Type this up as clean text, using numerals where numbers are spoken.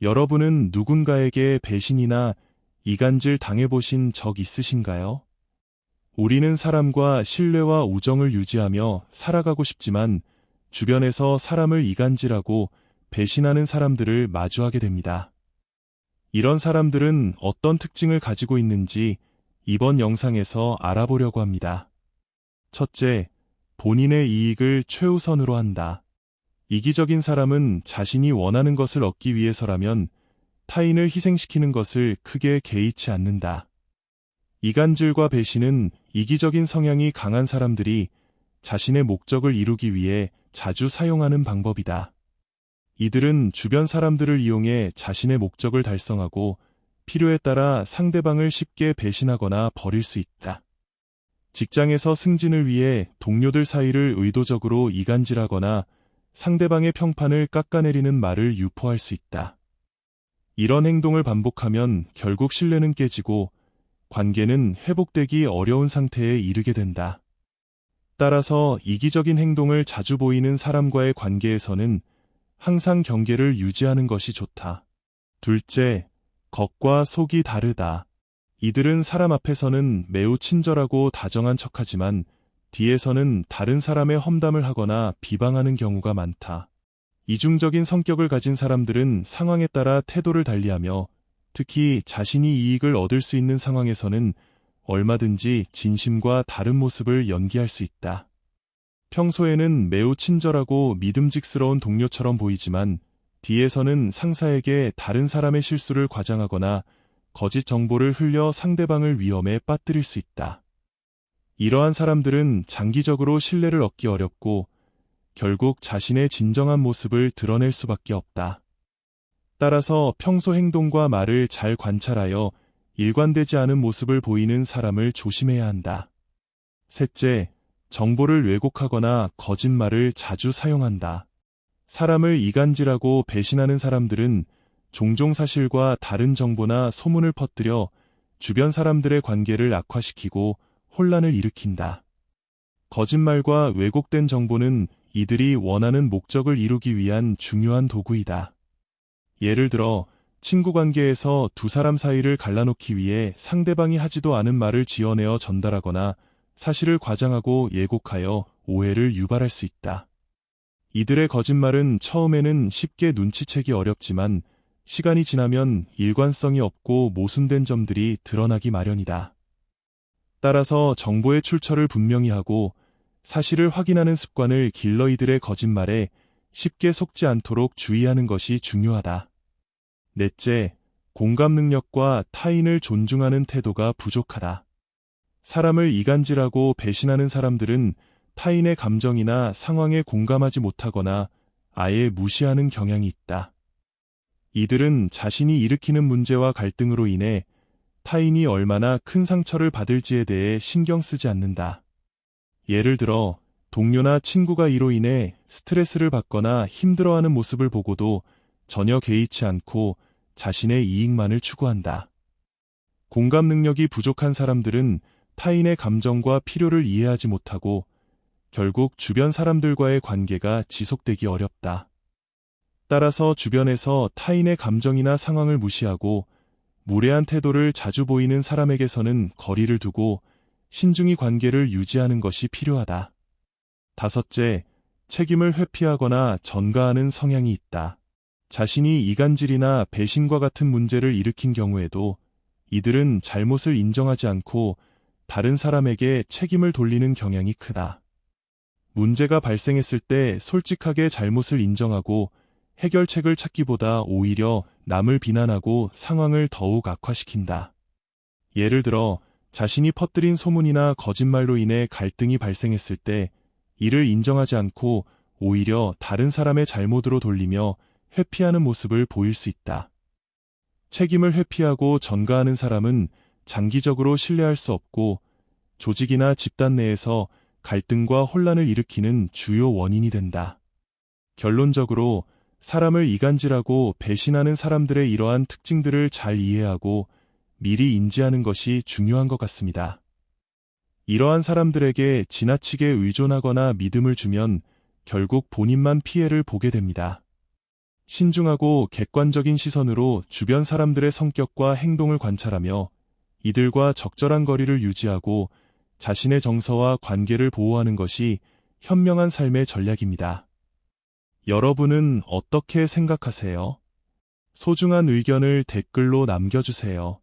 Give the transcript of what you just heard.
여러분은 누군가에게 배신이나 이간질 당해보신 적 있으신가요? 우리는 사람과 신뢰와 우정을 유지하며 살아가고 싶지만 주변에서 사람을 이간질하고 배신하는 사람들을 마주하게 됩니다. 이런 사람들은 어떤 특징을 가지고 있는지 이번 영상에서 알아보려고 합니다. 첫째, 본인의 이익을 최우선으로 한다. 이기적인 사람은 자신이 원하는 것을 얻기 위해서라면 타인을 희생시키는 것을 크게 개의치 않는다. 이간질과 배신은 이기적인 성향이 강한 사람들이 자신의 목적을 이루기 위해 자주 사용하는 방법이다. 이들은 주변 사람들을 이용해 자신의 목적을 달성하고 필요에 따라 상대방을 쉽게 배신하거나 버릴 수 있다. 직장에서 승진을 위해 동료들 사이를 의도적으로 이간질하거나 상대방의 평판을 깎아내리는 말을 유포할 수 있다. 이런 행동을 반복하면 결국 신뢰는 깨지고 관계는 회복되기 어려운 상태에 이르게 된다. 따라서 이기적인 행동을 자주 보이는 사람과의 관계에서는 항상 경계를 유지하는 것이 좋다. 둘째, 겉과 속이 다르다. 이들은 사람 앞에서는 매우 친절하고 다정한 척하지만 뒤에서는 다른 사람의 험담을 하거나 비방하는 경우가 많다. 이중적인 성격을 가진 사람들은 상황에 따라 태도를 달리하며 특히 자신이 이익을 얻을 수 있는 상황에서는 얼마든지 진심과 다른 모습을 연기할 수 있다. 평소에는 매우 친절하고 믿음직스러운 동료처럼 보이지만 뒤에서는 상사에게 다른 사람의 실수를 과장하거나 거짓 정보를 흘려 상대방을 위험에 빠뜨릴 수 있다. 이러한 사람들은 장기적으로 신뢰를 얻기 어렵고 결국 자신의 진정한 모습을 드러낼 수밖에 없다. 따라서 평소 행동과 말을 잘 관찰하여 일관되지 않은 모습을 보이는 사람을 조심해야 한다. 셋째, 정보를 왜곡하거나 거짓말을 자주 사용한다. 사람을 이간질하고 배신하는 사람들은 종종 사실과 다른 정보나 소문을 퍼뜨려 주변 사람들의 관계를 악화시키고 혼란을 일으킨다. 거짓말과 왜곡된 정보는 이들이 원하는 목적을 이루기 위한 중요한 도구이다. 예를 들어 친구 관계에서 두 사람 사이를 갈라놓기 위해 상대방이 하지도 않은 말을 지어내어 전달하거나 사실을 과장하고 예곡하여 오해를 유발할 수 있다. 이들의 거짓말은 처음에는 쉽게 눈치채기 어렵지만 시간이 지나면 일관성이 없고 모순된 점들이 드러나기 마련이다. 따라서 정보의 출처를 분명히 하고 사실을 확인하는 습관을 길러 이들의 거짓말에 쉽게 속지 않도록 주의하는 것이 중요하다. 넷째, 공감 능력과 타인을 존중하는 태도가 부족하다. 사람을 이간질하고 배신하는 사람들은 타인의 감정이나 상황에 공감하지 못하거나 아예 무시하는 경향이 있다. 이들은 자신이 일으키는 문제와 갈등으로 인해 타인이 얼마나 큰 상처를 받을지에 대해 신경 쓰지 않는다. 예를 들어 동료나 친구가 이로 인해 스트레스를 받거나 힘들어하는 모습을 보고도 전혀 개의치 않고 자신의 이익만을 추구한다. 공감 능력이 부족한 사람들은 타인의 감정과 필요를 이해하지 못하고 결국 주변 사람들과의 관계가 지속되기 어렵다. 따라서 주변에서 타인의 감정이나 상황을 무시하고 무례한 태도를 자주 보이는 사람에게서는 거리를 두고 신중히 관계를 유지하는 것이 필요하다. 다섯째, 책임을 회피하거나 전가하는 성향이 있다. 자신이 이간질이나 배신과 같은 문제를 일으킨 경우에도 이들은 잘못을 인정하지 않고 다른 사람에게 책임을 돌리는 경향이 크다. 문제가 발생했을 때 솔직하게 잘못을 인정하고 해결책을 찾기보다 오히려 남을 비난하고 상황을 더욱 악화시킨다. 예를 들어 자신이 퍼뜨린 소문이나 거짓말로 인해 갈등이 발생했을 때 이를 인정하지 않고 오히려 다른 사람의 잘못으로 돌리며 회피하는 모습을 보일 수 있다. 책임을 회피하고 전가하는 사람은 장기적으로 신뢰할 수 없고 조직이나 집단 내에서 갈등과 혼란을 일으키는 주요 원인이 된다. 결론적으로 사람을 이간질하고 배신하는 사람들의 이러한 특징들을 잘 이해하고 미리 인지하는 것이 중요한 것 같습니다. 이러한 사람들에게 지나치게 의존하거나 믿음을 주면 결국 본인만 피해를 보게 됩니다. 신중하고 객관적인 시선으로 주변 사람들의 성격과 행동을 관찰하며 이들과 적절한 거리를 유지하고 자신의 정서와 관계를 보호하는 것이 현명한 삶의 전략입니다. 여러분은 어떻게 생각하세요? 소중한 의견을 댓글로 남겨주세요.